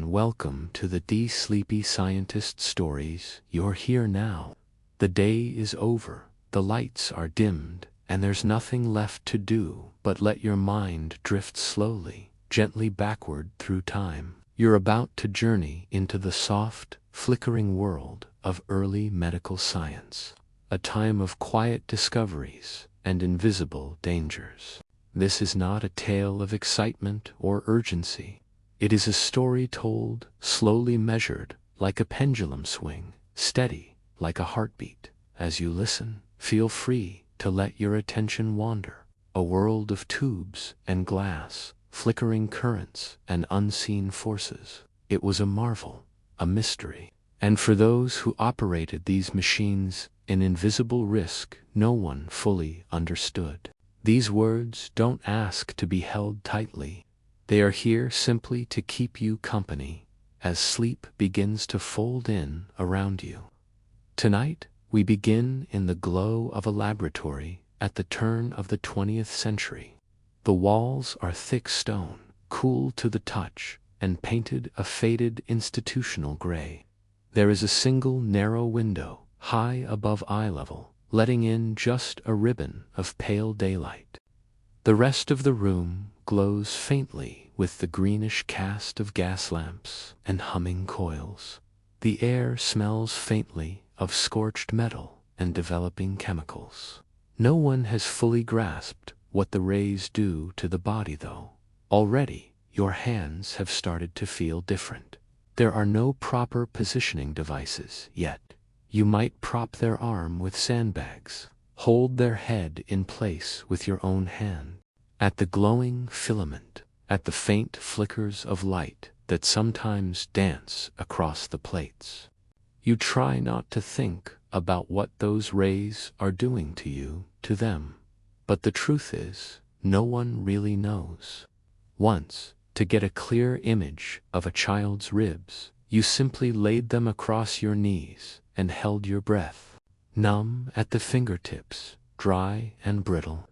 and welcome to the Sleepy Scientist Stories. You're here now. The day is over, the lights are dimmed, and there's nothing left to do but let your mind drift slowly, gently backward through time. You're about to journey into the soft, flickering world of early medical science, a time of quiet discoveries and invisible dangers. This is not a tale of excitement or urgency. It is a story told, slowly measured, like a pendulum swing, steady, like a heartbeat. As you listen, feel free to let your attention wander. A world of tubes and glass, flickering currents and unseen forces. It was a marvel, a mystery. And for those who operated these machines, an invisible risk no one fully understood. These words don't ask to be held tightly. They are here simply to keep you company as sleep begins to fold in around you. Tonight, we begin in the glow of a laboratory at the turn of the 20th century. The walls are thick stone, cool to the touch, and painted a faded institutional gray. There is a single narrow window, high above eye level, letting in just a ribbon of pale daylight. The rest of the room glows faintly with the greenish cast of gas lamps and humming coils. The air smells faintly of scorched metal and developing chemicals. No one has fully grasped what the rays do to the body though. Already, your hands have started to feel different. There are no proper positioning devices yet. You might prop their arm with sandbags, hold their head in place with your own hand. At the glowing filament, at the faint flickers of light that sometimes dance across the plates. You try not to think about what those rays are doing to you, to them. But the truth is, no one really knows. Once, to get a clear image of a child's ribs, you simply laid them across your knees and held your breath, numb at the fingertips, dry and brittle.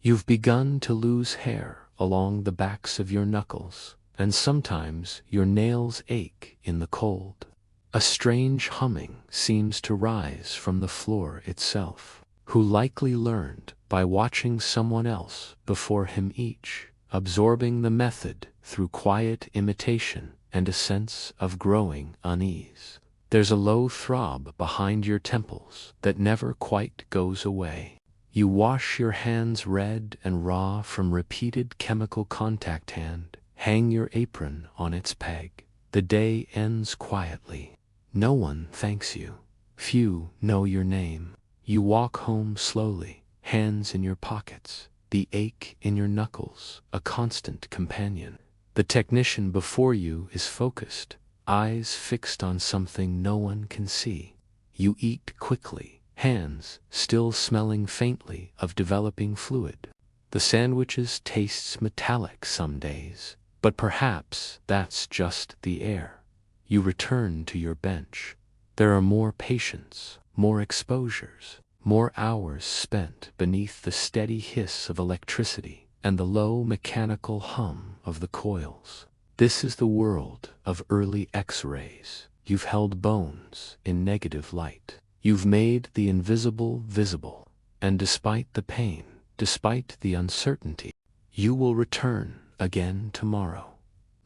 You've begun to lose hair along the backs of your knuckles, and sometimes your nails ache in the cold. A strange humming seems to rise from the floor itself, who likely learned by watching someone else before him each, absorbing the method through quiet imitation and a sense of growing unease. There's a low throb behind your temples that never quite goes away. You wash your hands red and raw from repeated chemical contact and hang your apron on its peg. The day ends quietly. No one thanks you. Few know your name. You walk home slowly, hands in your pockets, the ache in your knuckles, a constant companion. The technician before you is focused, eyes fixed on something no one can see. You eat quickly, hands still smelling faintly of developing fluid. The sandwiches tastes metallic some days, but perhaps that's just the air. You return to your bench. There are more patients, more exposures, more hours spent beneath the steady hiss of electricity and the low mechanical hum of the coils. This is the world of early X-rays. You've held bones in negative light. You've made the invisible visible. And despite the pain, despite the uncertainty, you will return again tomorrow.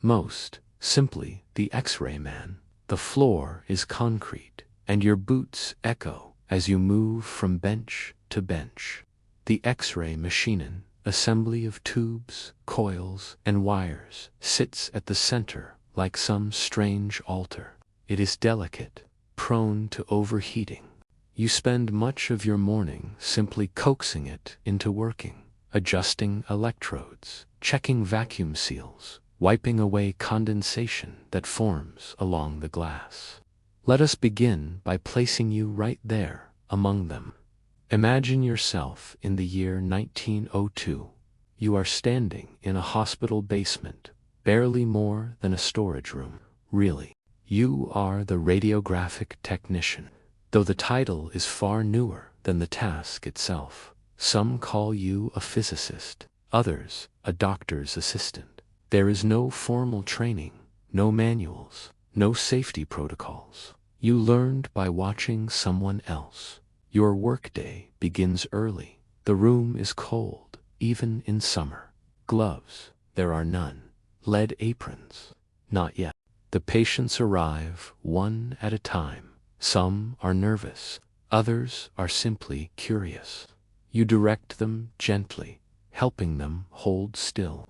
Most simply the X-ray man. The floor is concrete, and your boots echo as you move from bench to bench. The X-ray machine, assembly of tubes, coils, and wires, sits at the center like some strange altar. It is delicate, prone to overheating. You spend much of your morning simply coaxing it into working, adjusting electrodes, checking vacuum seals, wiping away condensation that forms along the glass. Let us begin by placing you right there among them. Imagine yourself in the year 1902. You are standing in a hospital basement, barely more than a storage room. Really, you are the radiographic technician. Though the title is far newer than the task itself. Some call you a physicist, others a doctor's assistant. There is no formal training, no manuals, no safety protocols. You learned by watching someone else. Your workday begins early. The room is cold, even in summer. Gloves, there are none. Lead aprons, not yet. The patients arrive one at a time. Some are nervous, others are simply curious. You direct them gently, helping them hold still.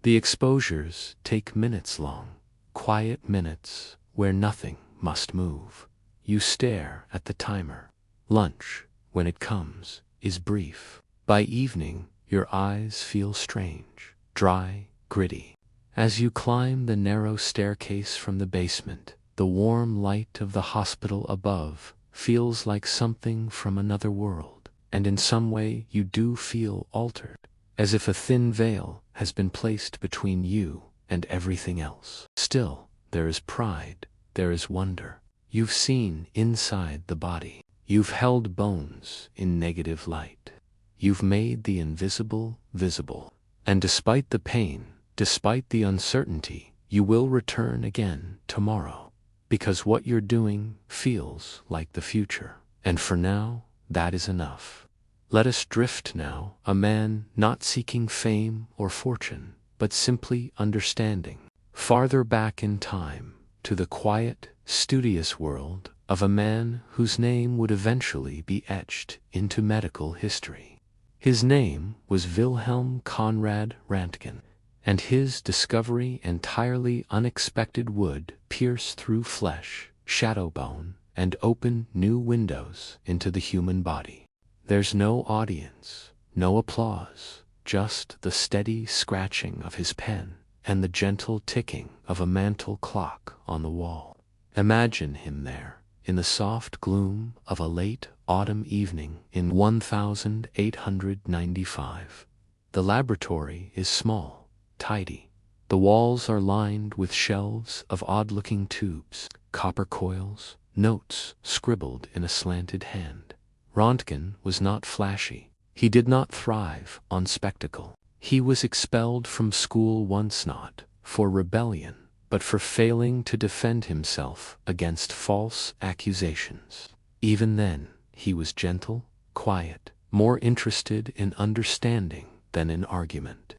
The exposures take minutes long, quiet minutes where nothing must move. You stare at the timer. Lunch, when it comes, is brief. By evening, your eyes feel strange, dry, gritty. As you climb the narrow staircase from the basement, the warm light of the hospital above feels like something from another world, and in some way you do feel altered, as if a thin veil has been placed between you and everything else. Still, there is pride, there is wonder. You've seen inside the body. You've held bones in negative light. You've made the invisible visible. And despite the pain, despite the uncertainty, you will return again tomorrow. Because what you're doing feels like the future. And for now, that is enough. Let us drift now, a man not seeking fame or fortune, but simply understanding. Farther back in time, to the quiet, studious world of a man whose name would eventually be etched into medical history. His name was Wilhelm Conrad Röntgen, and his discovery entirely unexpected would pierce through flesh, shadow bone, and open new windows into the human body. There's no audience, no applause, just the steady scratching of his pen and the gentle ticking of a mantel clock on the wall. Imagine him there, in the soft gloom of a late autumn evening in 1895. The laboratory is small, tidy. The walls are lined with shelves of odd-looking tubes, copper coils, notes scribbled in a slanted hand. Röntgen was not flashy. He did not thrive on spectacle. He was expelled from school once not for rebellion, but for failing to defend himself against false accusations. Even then, he was gentle, quiet, more interested in understanding than in argument.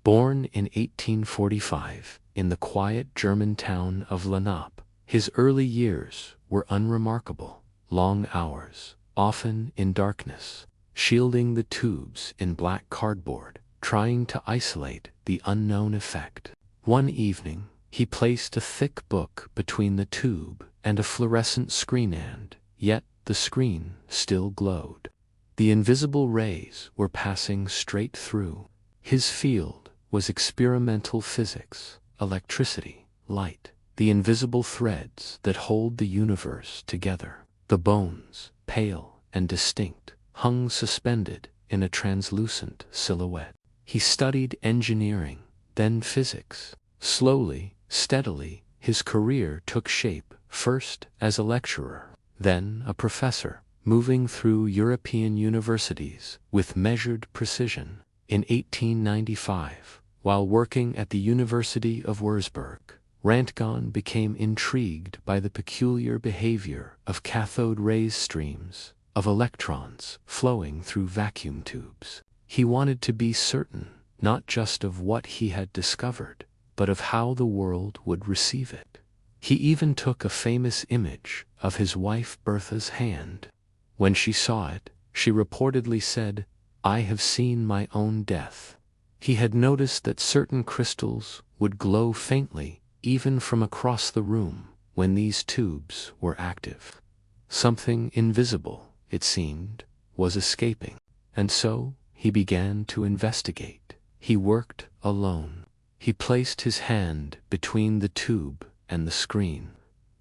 Born in 1845 in the quiet German town of Lennep, his early years were unremarkable. Long hours, often in darkness, shielding the tubes in black cardboard, trying to isolate the unknown effect. One evening, he placed a thick book between the tube and a fluorescent screen, and yet the screen still glowed. The invisible rays were passing straight through. His field was experimental physics, electricity, light, the invisible threads that hold the universe together. The bones, pale and distinct, hung suspended in a translucent silhouette. He studied engineering, then physics. Slowly, steadily, his career took shape, first as a lecturer, then a professor, moving through European universities with measured precision. In 1895, while working at the University of Würzburg, Röntgen became intrigued by the peculiar behavior of cathode rays streams of electrons flowing through vacuum tubes. He wanted to be certain, not just of what he had discovered, but of how the world would receive it. He even took a famous image of his wife Bertha's hand. When she saw it, she reportedly said, "I have seen my own death." He had noticed that certain crystals would glow faintly even from across the room when these tubes were active. Something invisible, it seemed, was escaping, and so he began to investigate. He worked alone. He placed his hand between the tube and the screen.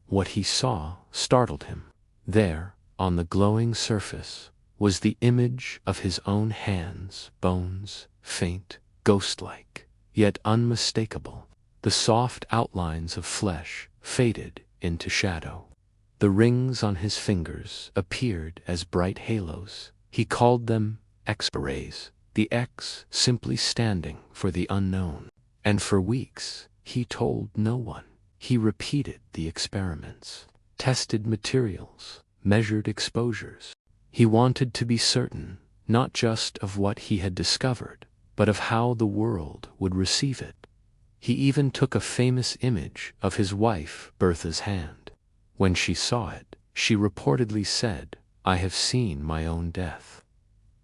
What he saw startled him. There, on the glowing surface, was the image of his own hands, bones, faint, ghost-like, yet unmistakable. The soft outlines of flesh faded into shadow. The rings on his fingers appeared as bright halos. He called them X-rays, the X simply standing for the unknown. And for weeks, he told no one. He repeated the experiments, tested materials, measured exposures. He wanted to be certain, not just of what he had discovered, but of how the world would receive it. He even took a famous image of his wife Bertha's hand. When she saw it, she reportedly said, "I have seen my own death."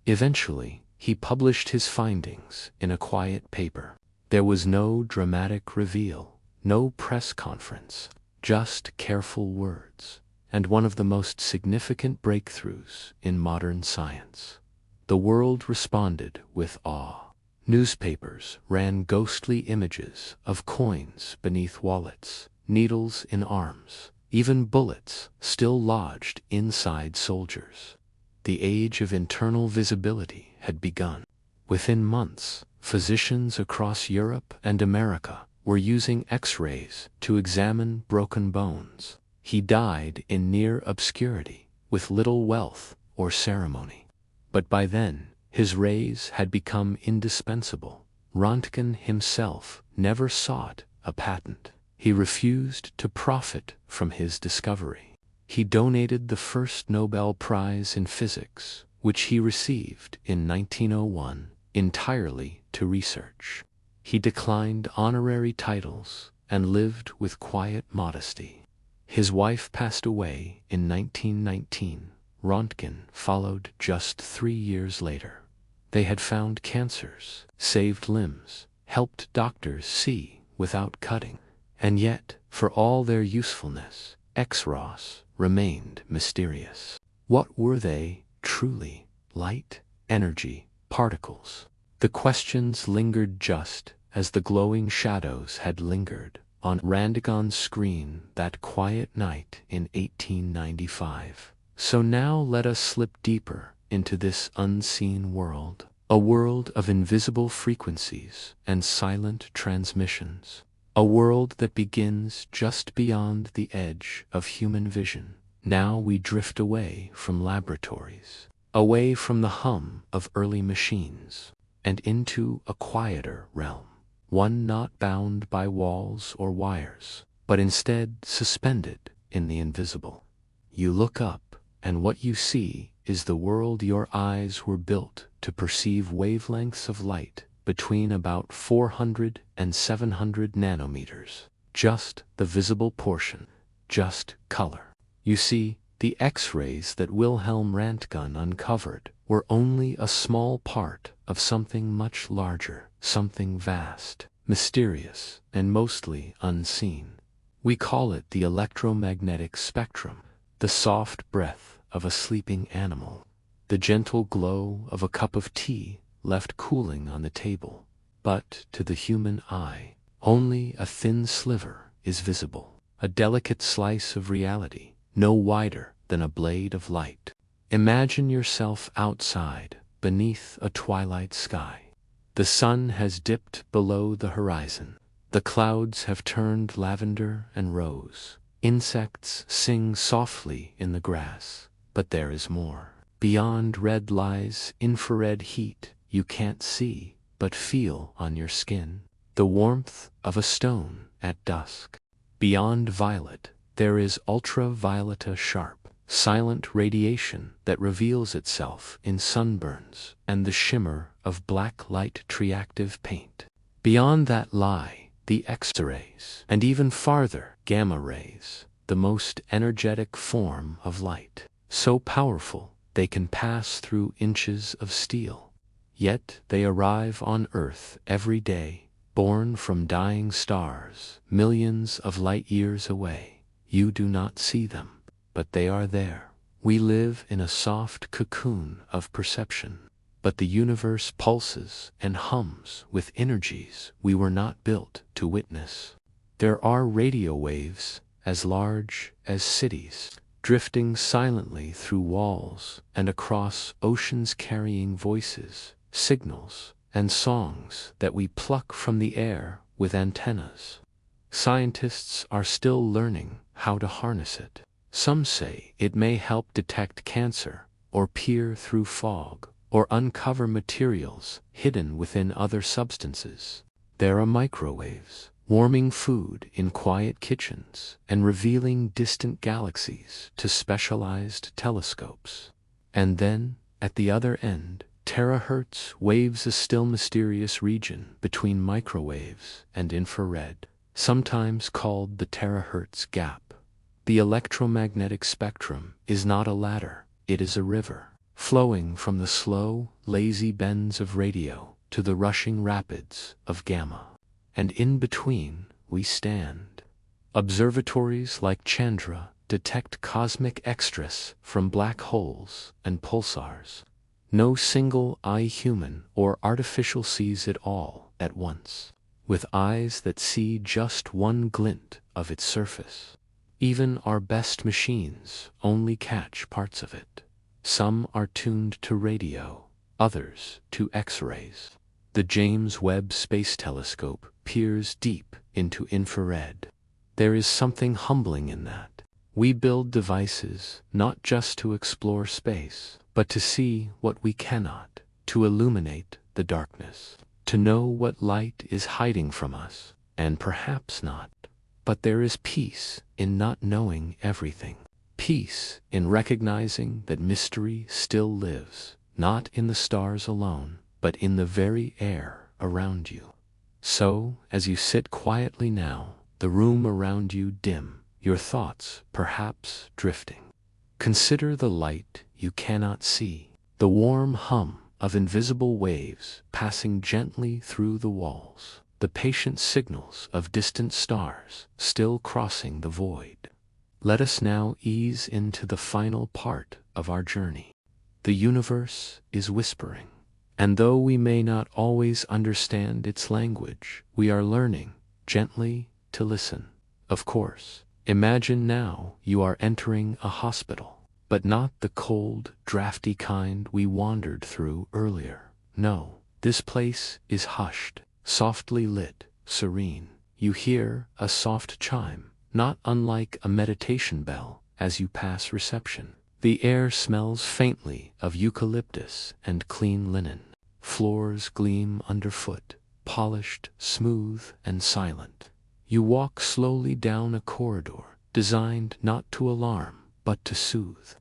Eventually, he published his findings in a quiet paper. There was no dramatic reveal, no press conference, just careful words, and one of the most significant breakthroughs in modern science. The world responded with awe. Newspapers ran ghostly images of coins beneath wallets, needles in arms, even bullets still lodged inside soldiers. The age of internal visibility had begun. Within months, physicians across Europe and America were using X-rays to examine broken bones. He died in near obscurity, with little wealth or ceremony. But by then, his rays had become indispensable. Röntgen himself never sought a patent. He refused to profit from his discovery. He donated the first Nobel Prize in Physics, which he received in 1901, entirely to research. He declined honorary titles and lived with quiet modesty. His wife passed away in 1919. Röntgen followed just 3 years later. They had found cancers, saved limbs, helped doctors see without cutting. And yet, for all their usefulness, X-rays remained mysterious. What were they, truly? Light, energy, particles? The questions lingered just as the glowing shadows had lingered on Röntgen's screen that quiet night in 1895. So now let us slip deeper into this unseen world, a world of invisible frequencies and silent transmissions, a world that begins just beyond the edge of human vision. Now we drift away from laboratories, away from the hum of early machines, and into a quieter realm, one not bound by walls or wires, but instead suspended in the invisible. You look up, and what you see is the world your eyes were built to perceive: wavelengths of light between about 400 and 700 nanometers. Just the visible portion, just color. You see, the X-rays that Wilhelm Röntgen uncovered were only a small part of something much larger, something vast, mysterious, and mostly unseen. We call it the electromagnetic spectrum, the soft breath of a sleeping animal, the gentle glow of a cup of tea left cooling on the table. But to the human eye, only a thin sliver is visible, a delicate slice of reality, no wider than a blade of light. Imagine yourself outside, beneath a twilight sky. The sun has dipped below the horizon. The clouds have turned lavender and rose. Insects sing softly in the grass. But there is more. Beyond red lies infrared heat you can't see, but feel on your skin. The warmth of a stone at dusk. Beyond violet, there is ultraviolet, sharp, silent radiation that reveals itself in sunburns and the shimmer of black light reactive paint. Beyond that lie the X-rays, and even farther, gamma rays, the most energetic form of light, so powerful they can pass through inches of steel. Yet they arrive on Earth every day, born from dying stars, millions of light years away. You do not see them, but they are there. We live in a soft cocoon of perception, but the universe pulses and hums with energies we were not built to witness. There are radio waves as large as cities, drifting silently through walls and across oceans, carrying voices, signals, and songs that we pluck from the air with antennas. Scientists are still learning how to harness it. Some say it may help detect cancer, or peer through fog, or uncover materials hidden within other substances. There are microwaves, warming food in quiet kitchens and revealing distant galaxies to specialized telescopes. And then, at the other end, terahertz waves, a still mysterious region between microwaves and infrared, sometimes called the terahertz gap. The electromagnetic spectrum is not a ladder, it is a river, flowing from the slow, lazy bends of radio to the rushing rapids of gamma. And in between we stand. Observatories like Chandra detect cosmic extras from black holes and pulsars. No single eye, human or artificial, sees it all at once, with eyes that see just one glint of its surface. Even our best machines only catch parts of it. Some are tuned to radio, others to X-rays. The James Webb Space Telescope peers deep into infrared. There is something humbling in that. We build devices not just to explore space, but to see what we cannot, to illuminate the darkness, to know what light is hiding from us, and perhaps not. But there is peace in not knowing everything. Peace in recognizing that mystery still lives, not in the stars alone, but in the very air around you. So, as you sit quietly now, the room around you dim, your thoughts perhaps drifting, consider the light you cannot see, the warm hum of invisible waves passing gently through the walls, the patient signals of distant stars still crossing the void. Let us now ease into the final part of our journey. The universe is whispering. And though we may not always understand its language, we are learning, gently, to listen. Of course, imagine now you are entering a hospital, but not the cold, drafty kind we wandered through earlier. No, this place is hushed, softly lit, serene. You hear a soft chime, not unlike a meditation bell, as you pass reception. The air smells faintly of eucalyptus and clean linen. Floors gleam underfoot, polished, smooth, and silent. You walk slowly down a corridor designed not to alarm, but to soothe.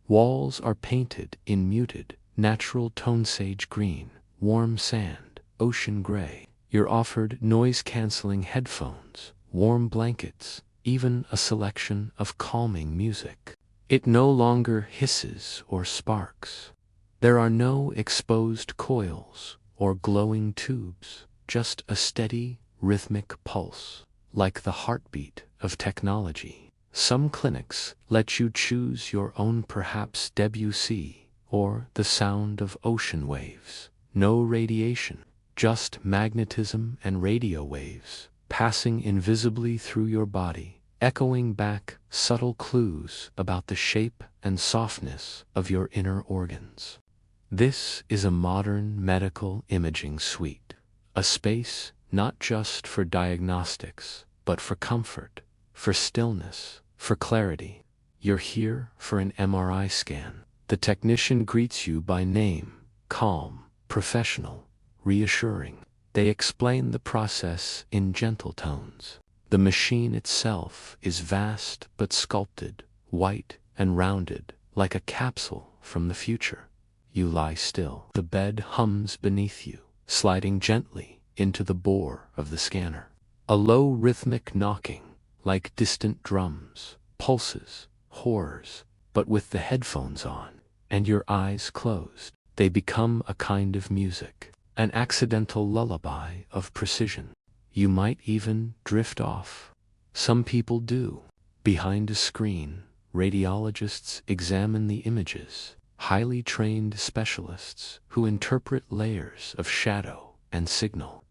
Walls are painted in muted, natural tone: sage green, warm sand, ocean gray. You're offered noise-canceling headphones, warm blankets, even a selection of calming music. It no longer hisses or sparks. There are no exposed coils or glowing tubes, just a steady, rhythmic pulse, like the heartbeat of technology. Some clinics let you choose your own, perhaps Debussy, or the sound of ocean waves. No radiation, just magnetism and radio waves, passing invisibly through your body, echoing back subtle clues about the shape and softness of your inner organs. This is a modern medical imaging suite, a space not just for diagnostics, but for comfort, for stillness, for clarity. You're here for an MRI scan. The technician greets you by name, calm, professional, reassuring. They explain the process in gentle tones. The machine itself is vast but sculpted, white and rounded, like a capsule from the future. You lie still. The bed hums beneath you, sliding gently into the bore of the scanner. A low rhythmic knocking, like distant drums, pulses, horrors, but with the headphones on, and your eyes closed, they become a kind of music, an accidental lullaby of precision. You might even drift off. Some people do. Behind a screen, radiologists examine the images, highly trained specialists who interpret layers of shadow and signal.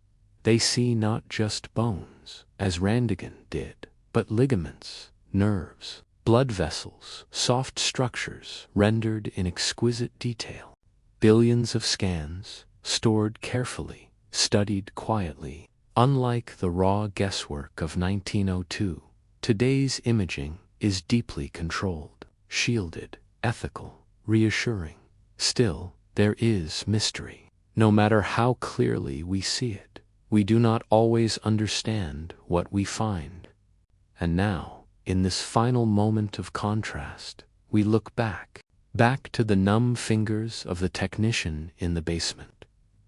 They see not just bones, as Röntgen did, but ligaments, nerves, blood vessels, soft structures rendered in exquisite detail. Billions of scans, stored carefully, studied quietly. Unlike the raw guesswork of 1902, today's imaging is deeply controlled, shielded, ethical, reassuring. Still, there is mystery. No matter how clearly we see it, We do not always understand what we find. And now, in this final moment of contrast, we look back to the numb fingers of the technician in the basement,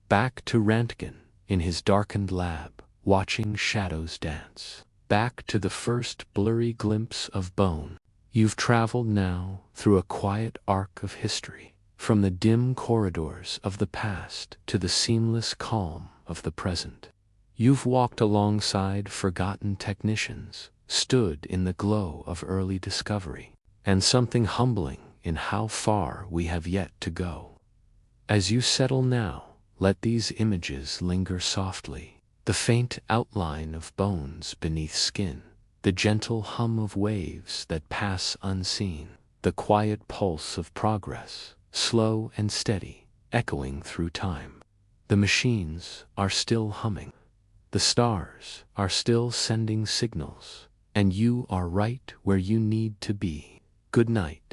back to Röntgen in his darkened lab, watching shadows dance, back to the first blurry glimpse of bone. You've traveled now through a quiet arc of history, from the dim corridors of the past to the seamless calm of the present. You've walked alongside forgotten technicians, stood in the glow of early discovery, and something humbling in how far we have yet to go. As you settle now, let these images linger softly, the faint outline of bones beneath skin, the gentle hum of waves that pass unseen, the quiet pulse of progress, slow and steady, echoing through time. The machines are still humming. The stars are still sending signals, and you are right where you need to be. Good night.